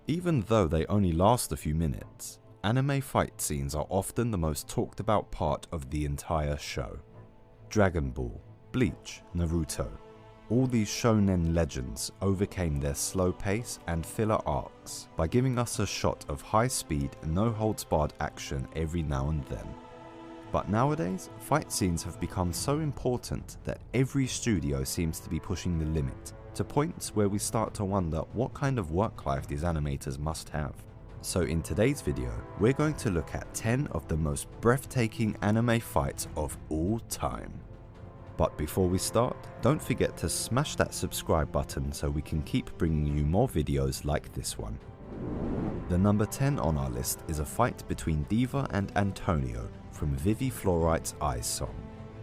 Even though they only last a few minutes, anime fight scenes are often the most talked about part of the entire show. Dragon Ball, Bleach, Naruto, all these shonen legends overcame their slow pace and filler arcs by giving us a shot of high-speed, no-holds-barred action every now and then. But nowadays, fight scenes have become so important that every studio seems to be pushing the limit, to points where we start to wonder what kind of work life these animators must have. So in today's video, we're going to look at 10 of the most breathtaking anime fights of all time. But before we start, don't forget to smash that subscribe button so we can keep bringing you more videos like this one. The number 10 on our list is a fight between Diva and Antonio from Vivi Fluorite's Eyes song.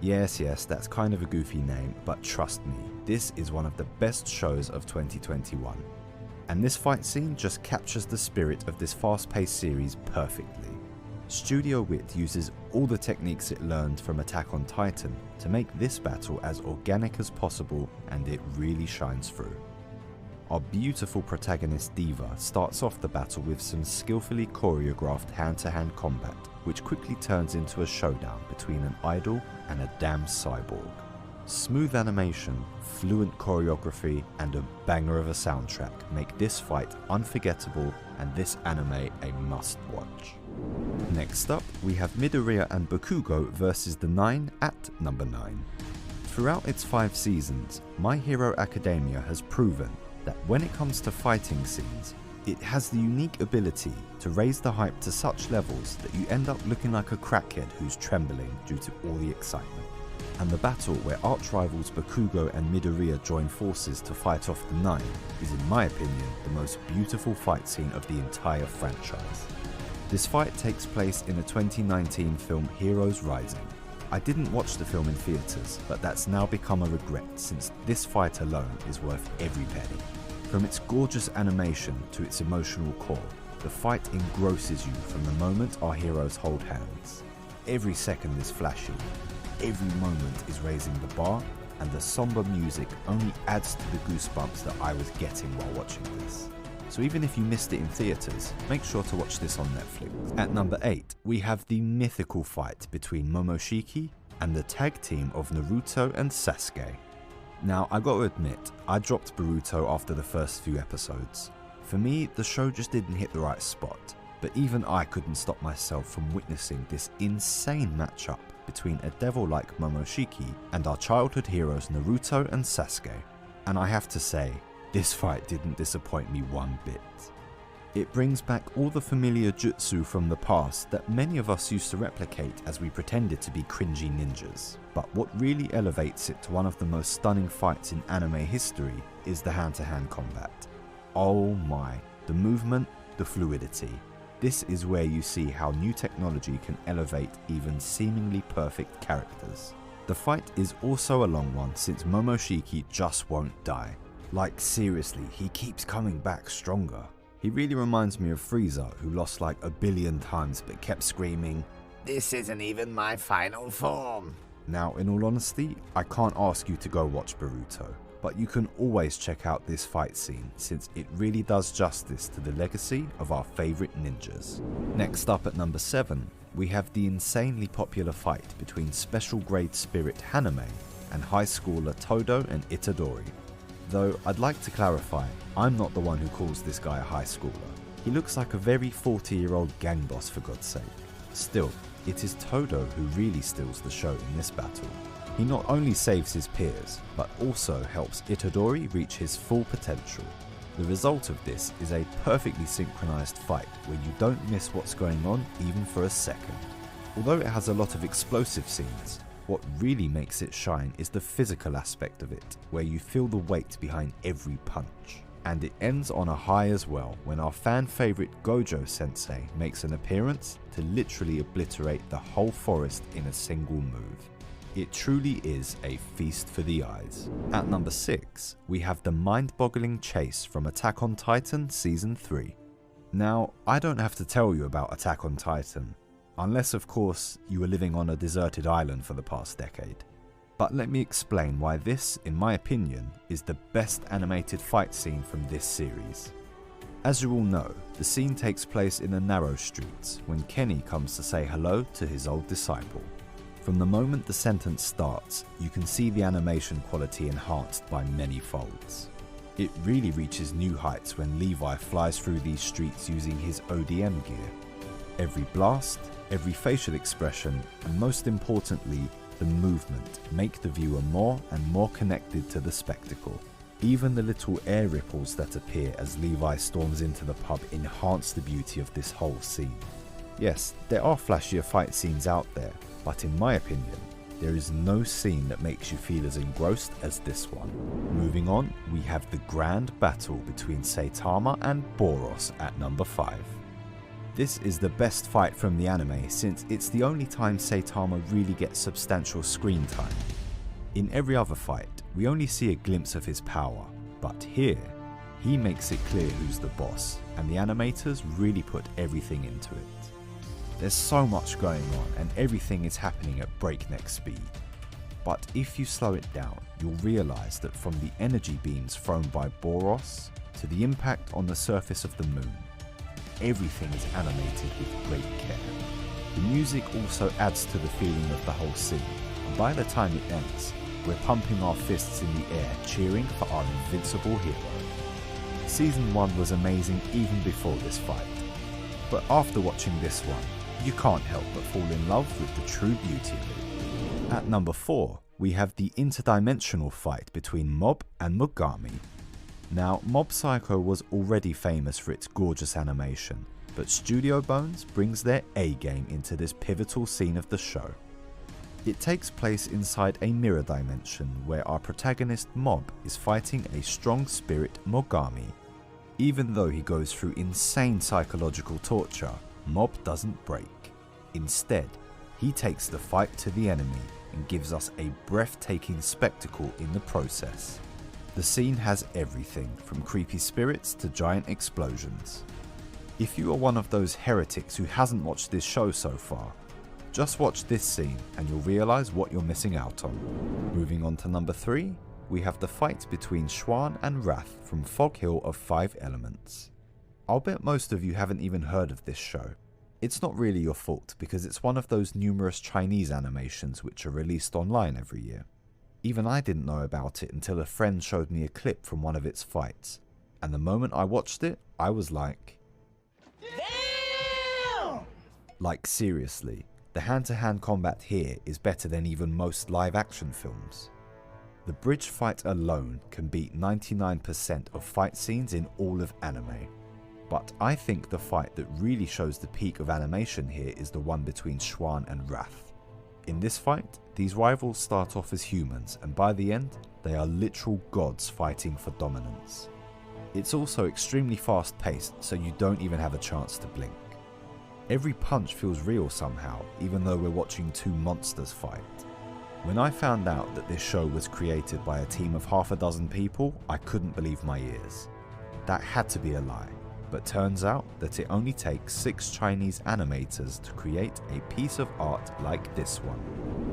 Yes, that's kind of a goofy name, but trust me, this is one of the best shows of 2021. And this fight scene just captures the spirit of this fast-paced series perfectly. Studio Wit uses all the techniques it learned from Attack on Titan to make this battle as organic as possible, and it really shines through. Our beautiful protagonist Diva starts off the battle with some skillfully choreographed hand-to-hand combat, which quickly turns into a showdown between an idol and a damn cyborg. Smooth animation, fluent choreography, and a banger of a soundtrack make this fight unforgettable and this anime a must-watch. Next up, we have Midoriya and Bakugo versus the 9 at number 9. Throughout its 5 seasons, My Hero Academia has proven that when it comes to fighting scenes, it has the unique ability to raise the hype to such levels that you end up looking like a crackhead who's trembling due to all the excitement. And the battle where arch-rivals Bakugo and Midoriya join forces to fight off the 9 is, in my opinion, the most beautiful fight scene of the entire franchise. This fight takes place in the 2019 film Heroes Rising. I didn't watch the film in theatres, but that's now become a regret since this fight alone is worth every penny. From its gorgeous animation to its emotional core, the fight engrosses you from the moment our heroes hold hands. Every second is flashy, every moment is raising the bar, and the somber music only adds to the goosebumps that I was getting while watching this. So even if you missed it in theatres, make sure to watch this on Netflix. At number 8, we have the mythical fight between Momoshiki and the tag team of Naruto and Sasuke. Now, I gotta admit, I dropped Boruto after the first few episodes. For me, the show just didn't hit the right spot, but even I couldn't stop myself from witnessing this insane matchup between a devil like Momoshiki and our childhood heroes Naruto and Sasuke. And I have to say, this fight didn't disappoint me one bit. It brings back all the familiar jutsu from the past that many of us used to replicate as we pretended to be cringy ninjas. But what really elevates it to one of the most stunning fights in anime history is the hand-to-hand combat. Oh my, the movement, the fluidity. This is where you see how new technology can elevate even seemingly perfect characters. The fight is also a long one since Momoshiki just won't die. Like seriously, he keeps coming back stronger. He really reminds me of Frieza, who lost like a billion times but kept screaming, "This isn't even my final form." Now, in all honesty, I can't ask you to go watch Boruto, but you can always check out this fight scene since it really does justice to the legacy of our favourite ninjas. Next up at number 7, we have the insanely popular fight between Special Grade Spirit Haname and high schooler Todo and Itadori. Though I'd like to clarify, I'm not the one who calls this guy a high schooler. He looks like a very 40-year-old gang boss, for God's sake. Still, it is Todo who really steals the show in this battle. He not only saves his peers, but also helps Itadori reach his full potential. The result of this is a perfectly synchronized fight where you don't miss what's going on even for a second. Although it has a lot of explosive scenes, what really makes it shine is the physical aspect of it, where you feel the weight behind every punch. And it ends on a high as well when our fan favourite Gojo sensei makes an appearance to literally obliterate the whole forest in a single move. It truly is a feast for the eyes. At number 6, we have the mind-boggling chase from Attack on Titan Season 3. Now, I don't have to tell you about Attack on Titan, unless of course you were living on a deserted island for the past decade. But let me explain why this, in my opinion, is the best animated fight scene from this series. As you all know, the scene takes place in the narrow streets when Kenny comes to say hello to his old disciple. From the moment the sentence starts, you can see the animation quality enhanced by many folds. It really reaches new heights when Levi flies through these streets using his ODM gear. Every blast, every facial expression, and most importantly, the movement make the viewer more and more connected to the spectacle. Even the little air ripples that appear as Levi storms into the pub enhance the beauty of this whole scene. Yes, there are flashier fight scenes out there, but in my opinion, there is no scene that makes you feel as engrossed as this one. Moving on, we have the grand battle between Saitama and Boros at number 5. This is the best fight from the anime since it's the only time Saitama really gets substantial screen time. In every other fight, we only see a glimpse of his power, but here, he makes it clear who's the boss, and the animators really put everything into it. There's so much going on and everything is happening at breakneck speed. But if you slow it down, you'll realise that from the energy beams thrown by Boros to the impact on the surface of the moon, everything is animated with great care. The music also adds to the feeling of the whole scene, and by the time it ends, we're pumping our fists in the air cheering for our invincible hero. Season 1 was amazing even before this fight, but after watching this one, you can't help but fall in love with the true beauty of it. At number 4, we have the interdimensional fight between Mob and Mogami. Now, Mob Psycho was already famous for its gorgeous animation, but Studio Bones brings their A-game into this pivotal scene of the show. It takes place inside a mirror dimension where our protagonist Mob is fighting a strong spirit Mogami. Even though he goes through insane psychological torture, Mob doesn't break. Instead, he takes the fight to the enemy and gives us a breathtaking spectacle in the process. The scene has everything from creepy spirits to giant explosions. If you are one of those heretics who hasn't watched this show so far, just watch this scene and you'll realise what you're missing out on. Moving on to number 3, we have the fight between Schwan and Wrath from Fog Hill of 5 Elements. I'll bet most of you haven't even heard of this show. It's not really your fault because it's one of those numerous Chinese animations which are released online every year. Even I didn't know about it until a friend showed me a clip from one of its fights, and the moment I watched it, I was like, damn! Like seriously, the hand-to-hand combat here is better than even most live-action films. The bridge fight alone can beat 99% of fight scenes in all of anime. But I think the fight that really shows the peak of animation here is the one between Schwan and Wrath. In this fight, these rivals start off as humans, and by the end, they are literal gods fighting for dominance. It's also extremely fast-paced, so you don't even have a chance to blink. Every punch feels real somehow, even though we're watching two monsters fight. When I found out that this show was created by a team of half a dozen people, I couldn't believe my ears. That had to be a lie, but turns out that it only takes 6 Chinese animators to create a piece of art like this one.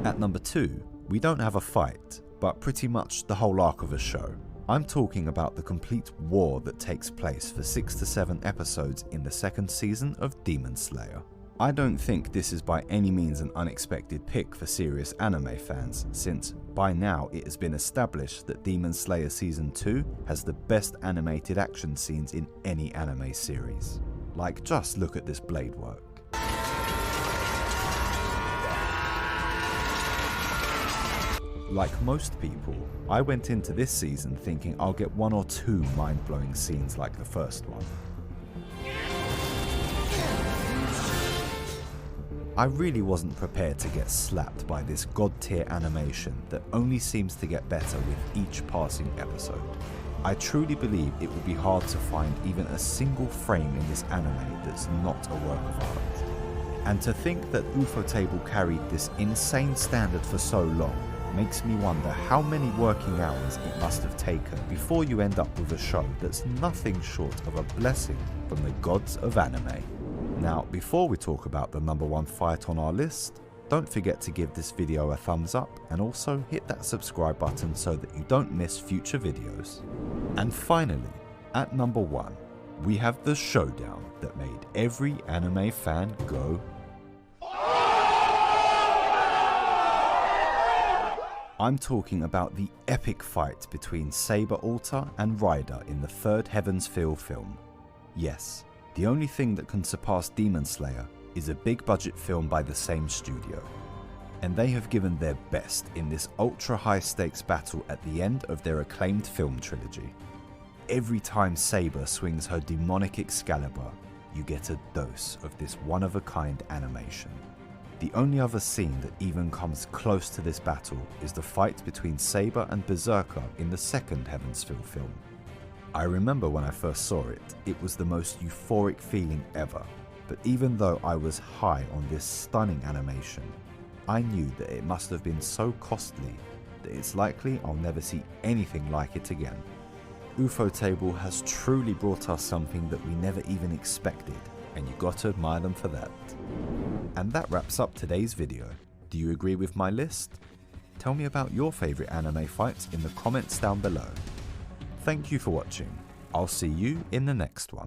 At number 2, we don't have a fight, but pretty much the whole arc of a show. I'm talking about the complete war that takes place for 6 to 7 episodes in the 2nd season of Demon Slayer. I don't think this is by any means an unexpected pick for serious anime fans, since by now it has been established that Demon Slayer Season 2 has the best animated action scenes in any anime series. Like, just look at this blade work. Like most people, I went into this season thinking I'll get 1 or 2 mind-blowing scenes like the first one. I really wasn't prepared to get slapped by this god-tier animation that only seems to get better with each passing episode. I truly believe it will be hard to find even a single frame in this anime that's not a work of art. And to think that Ufotable carried this insane standard for so long makes me wonder how many working hours it must have taken before you end up with a show that's nothing short of a blessing from the gods of anime. Now, before we talk about the number 1 fight on our list, don't forget to give this video a thumbs up and also hit that subscribe button so that you don't miss future videos. And finally, at number 1, we have the showdown that made every anime fan go. I'm talking about the epic fight between Saber Alter and Ryder in the third Heaven's Feel film. Yes, the only thing that can surpass Demon Slayer is a big budget film by the same studio. And they have given their best in this ultra high stakes battle at the end of their acclaimed film trilogy. Every time Saber swings her demonic Excalibur, you get a dose of this one-of-a-kind animation. The only other scene that even comes close to this battle is the fight between Saber and Berserker in the second Heaven's Feel film. I remember when I first saw it, it was the most euphoric feeling ever, but even though I was high on this stunning animation, I knew that it must have been so costly that it's likely I'll never see anything like it again. Ufotable has truly brought us something that we never even expected, and you gotta admire them for that. And that wraps up today's video. Do you agree with my list? Tell me about your favourite anime fights in the comments down below. Thank you for watching. I'll see you in the next one.